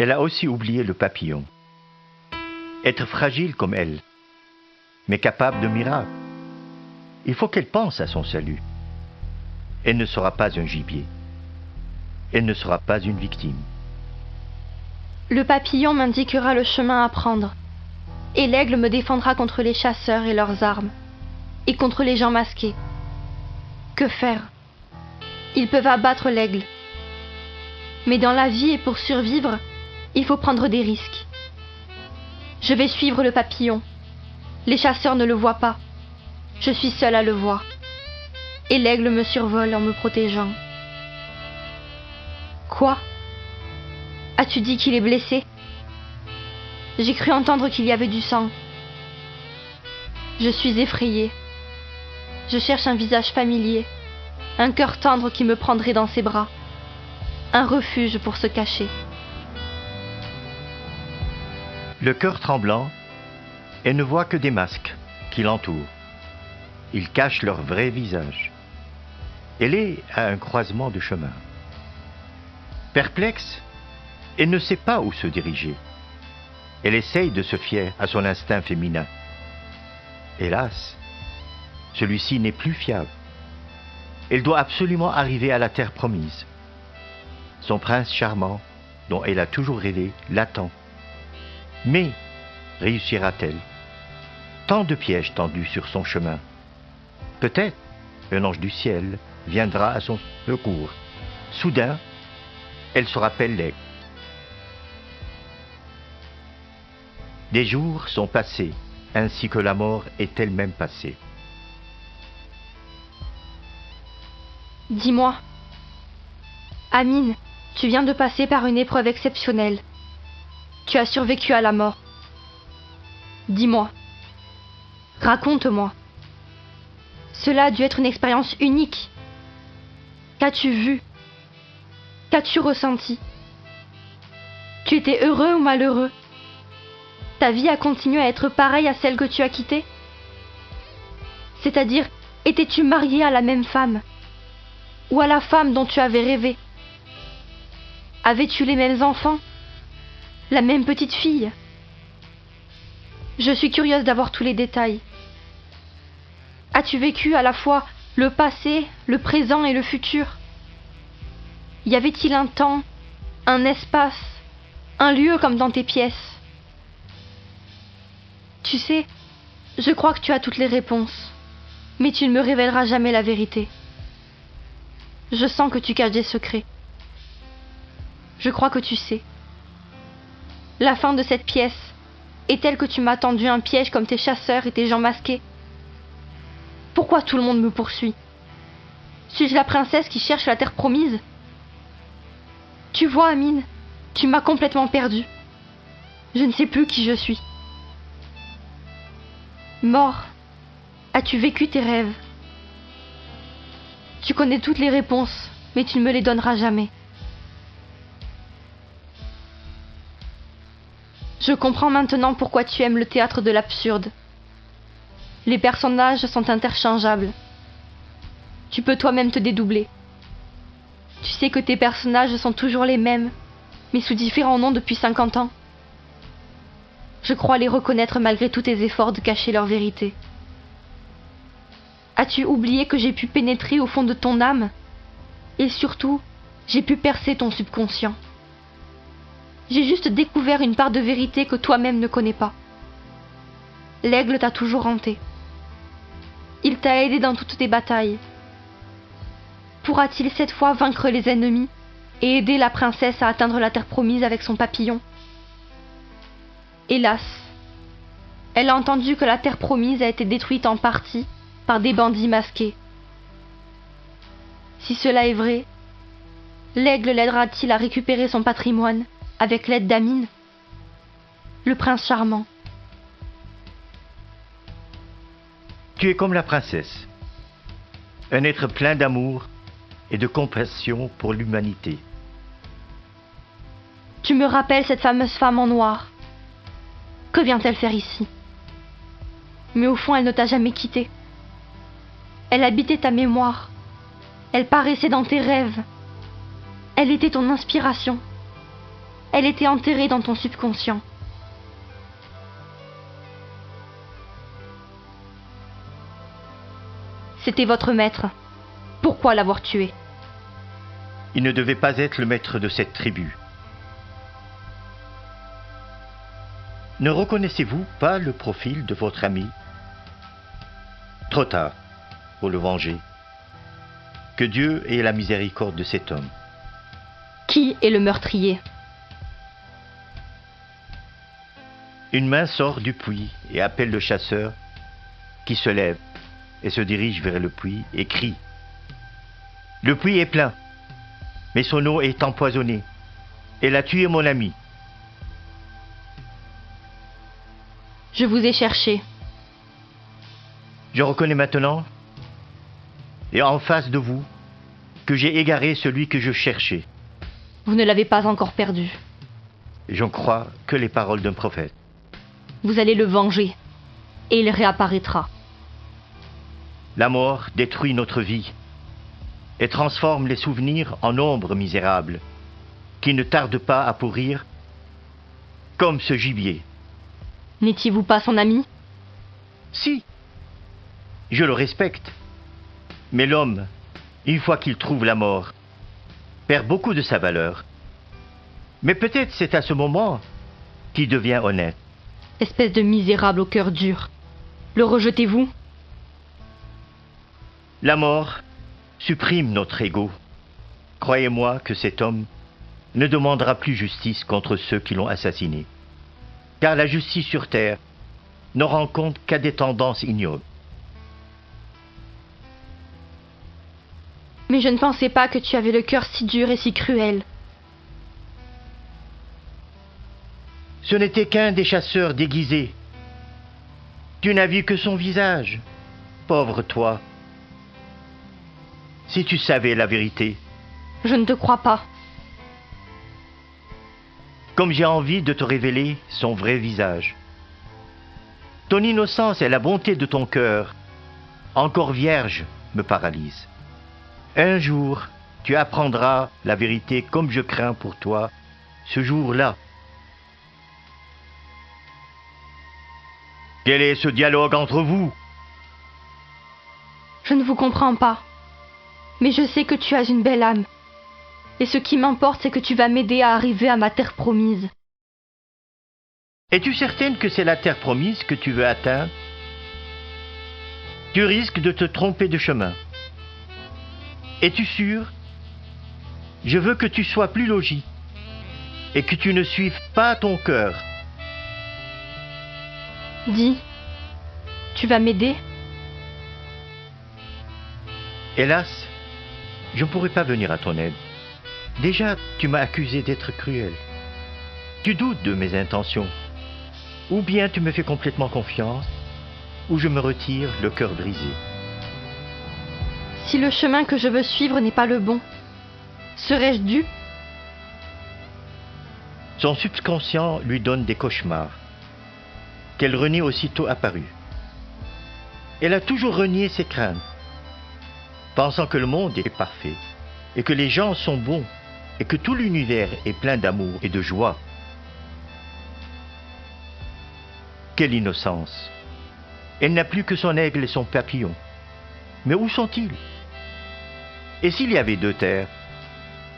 Elle a aussi oublié le papillon. Être fragile comme elle, mais capable de miracles. Il faut qu'elle pense à son salut. Elle ne sera pas un gibier. Elle ne sera pas une victime. Le papillon m'indiquera le chemin à prendre, et l'aigle me défendra contre les chasseurs et leurs armes, et contre les gens masqués. Que faire? Ils peuvent abattre l'aigle. Mais dans la vie et pour survivre, il faut prendre des risques. Je vais suivre le papillon. Les chasseurs ne le voient pas. Je suis seule à le voir. Et l'aigle me survole en me protégeant. Quoi? As-tu dit qu'il est blessé? J'ai cru entendre qu'il y avait du sang. Je suis effrayée. Je cherche un visage familier, un cœur tendre qui me prendrait dans ses bras, un refuge pour se cacher. Le cœur tremblant, elle ne voit que des masques qui l'entourent. Ils cachent leur vrai visage. Elle est à un croisement de chemin. Perplexe, elle ne sait pas où se diriger. Elle essaye de se fier à son instinct féminin. Hélas, celui-ci n'est plus fiable. Elle doit absolument arriver à la terre promise. Son prince charmant, dont elle a toujours rêvé, l'attend. Mais réussira-t-elle? Tant de pièges tendus sur son chemin. Peut-être un ange du ciel viendra à son secours. Soudain, elle se rappelle l'aigle. Des jours sont passés, ainsi que la mort est elle-même passée. Dis-moi, Amine, tu viens de passer par une épreuve exceptionnelle. Tu as survécu à la mort. Dis-moi, raconte-moi. Cela a dû être une expérience unique. Qu'as-tu vu? Qu'as-tu ressenti? Tu étais heureux ou malheureux? Ta vie a continué à être pareille à celle que tu as quittée? C'est-à-dire, étais-tu marié à la même femme? Ou à la femme dont tu avais rêvé? Avais-tu les mêmes enfants? La même petite fille? Je suis curieuse d'avoir tous les détails. As-tu vécu à la fois le passé, le présent et le futur? Y avait-il un temps, un espace, un lieu comme dans tes pièces? Tu sais, je crois que tu as toutes les réponses, mais tu ne me révéleras jamais la vérité. Je sens que tu caches des secrets. Je crois que tu sais. La fin de cette pièce est telle que tu m'as tendu un piège comme tes chasseurs et tes gens masqués. Pourquoi tout le monde me poursuit? Suis-je la princesse qui cherche la terre promise? Tu vois, Amine, tu m'as complètement perdue. Je ne sais plus qui je suis. Mort, as-tu vécu tes rêves? Tu connais toutes les réponses, mais tu ne me les donneras jamais. Je comprends maintenant pourquoi tu aimes le théâtre de l'absurde. Les personnages sont interchangeables. Tu peux toi-même te dédoubler. Tu sais que tes personnages sont toujours les mêmes, mais sous différents noms depuis 50 ans. Je crois les reconnaître malgré tous tes efforts de cacher leur vérité. As-tu oublié que j'ai pu pénétrer au fond de ton âme? Et surtout, j'ai pu percer ton subconscient. J'ai juste découvert une part de vérité que toi-même ne connais pas. L'aigle t'a toujours hanté. Il t'a aidé dans toutes tes batailles. Pourra-t-il cette fois vaincre les ennemis et aider la princesse à atteindre la terre promise avec son papillon? Hélas, elle a entendu que la terre promise a été détruite en partie par des bandits masqués. Si cela est vrai, l'aigle l'aidera-t-il à récupérer son patrimoine avec l'aide d'Amine, le prince charmant? Tu es comme la princesse, un être plein d'amour et de compassion pour l'humanité. Tu me rappelles cette fameuse femme en noir. Que vient-elle faire ici? Mais au fond, elle ne t'a jamais quitté. Elle habitait ta mémoire. Elle paraissait dans tes rêves. Elle était ton inspiration. Elle était enterrée dans ton subconscient. C'était votre maître. Pourquoi l'avoir tué? Il ne devait pas être le maître de cette tribu. Ne reconnaissez-vous pas le profil de votre ami? Trop tard pour le venger. Que Dieu ait la miséricorde de cet homme. Qui est le meurtrier? Une main sort du puits et appelle le chasseur qui se lève et se dirige vers le puits et crie. Le puits est plein, mais son eau est empoisonnée. Elle a tué mon ami. Je vous ai cherché. Je reconnais maintenant, et en face de vous, que j'ai égaré celui que je cherchais. Vous ne l'avez pas encore perdu. J'en crois que les paroles d'un prophète. Vous allez le venger, et il réapparaîtra. La mort détruit notre vie et transforme les souvenirs en ombres misérables qui ne tardent pas à pourrir comme ce gibier. N'étiez-vous pas son ami? Si, je le respecte, mais l'homme, une fois qu'il trouve la mort, perd beaucoup de sa valeur. Mais peut-être c'est à ce moment qu'il devient honnête. Espèce de misérable au cœur dur. Le rejetez-vous? La mort supprime notre ego. Croyez-moi que cet homme ne demandera plus justice contre ceux qui l'ont assassiné. Car la justice sur terre ne rend compte qu'à des tendances ignobles. Mais je ne pensais pas que tu avais le cœur si dur et si cruel. Ce n'était qu'un des chasseurs déguisés. Tu n'as vu que son visage. Pauvre toi. Si tu savais la vérité. Je ne te crois pas. Comme j'ai envie de te révéler son vrai visage. Ton innocence et la bonté de ton cœur, encore vierge, me paralysent. Un jour, tu apprendras la vérité comme je crains pour toi, ce jour-là. Quel est ce dialogue entre vous? Je ne vous comprends pas. Mais je sais que tu as une belle âme. Et ce qui m'importe, c'est que tu vas m'aider à arriver à ma terre promise. Es-tu certaine que c'est la terre promise que tu veux atteindre? Tu risques de te tromper de chemin. Es-tu sûr? Je veux que tu sois plus logique et que tu ne suives pas ton cœur. Dis, tu vas m'aider? Hélas, je ne pourrai pas venir à ton aide. Déjà, tu m'as accusé d'être cruel. Tu doutes de mes intentions. Ou bien tu me fais complètement confiance, ou je me retire le cœur brisé. Si le chemin que je veux suivre n'est pas le bon, serais-je dû? Son subconscient lui donne des cauchemars, qu'elle renie aussitôt apparus. Elle a toujours renié ses craintes, pensant que le monde est parfait, et que les gens sont bons, et que tout l'univers est plein d'amour et de joie. Quelle innocence! Elle n'a plus que son aigle et son papillon. Mais où sont-ils? Et s'il y avait deux terres,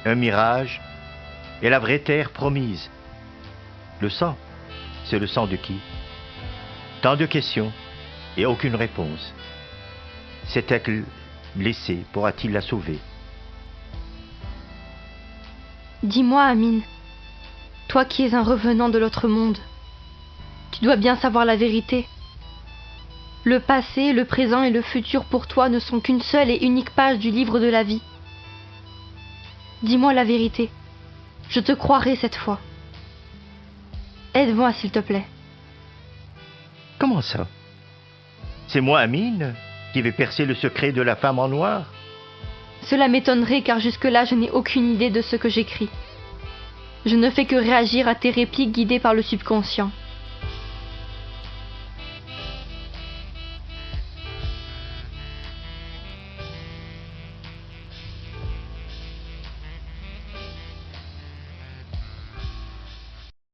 un mirage et la vraie terre promise? Le sang, c'est le sang de qui? Tant de questions et aucune réponse. Cet aigle blessé pourra-t-il la sauver? Dis-moi, Amine, toi qui es un revenant de l'autre monde, tu dois bien savoir la vérité. Le passé, le présent et le futur pour toi ne sont qu'une seule et unique page du livre de la vie. Dis-moi la vérité. Je te croirai cette fois. Aide-moi, s'il te plaît. Comment ça? C'est moi, Amine, qui vais percer le secret de la femme en noir? Cela m'étonnerait car jusque-là je n'ai aucune idée de ce que j'écris. Je ne fais que réagir à tes répliques guidées par le subconscient.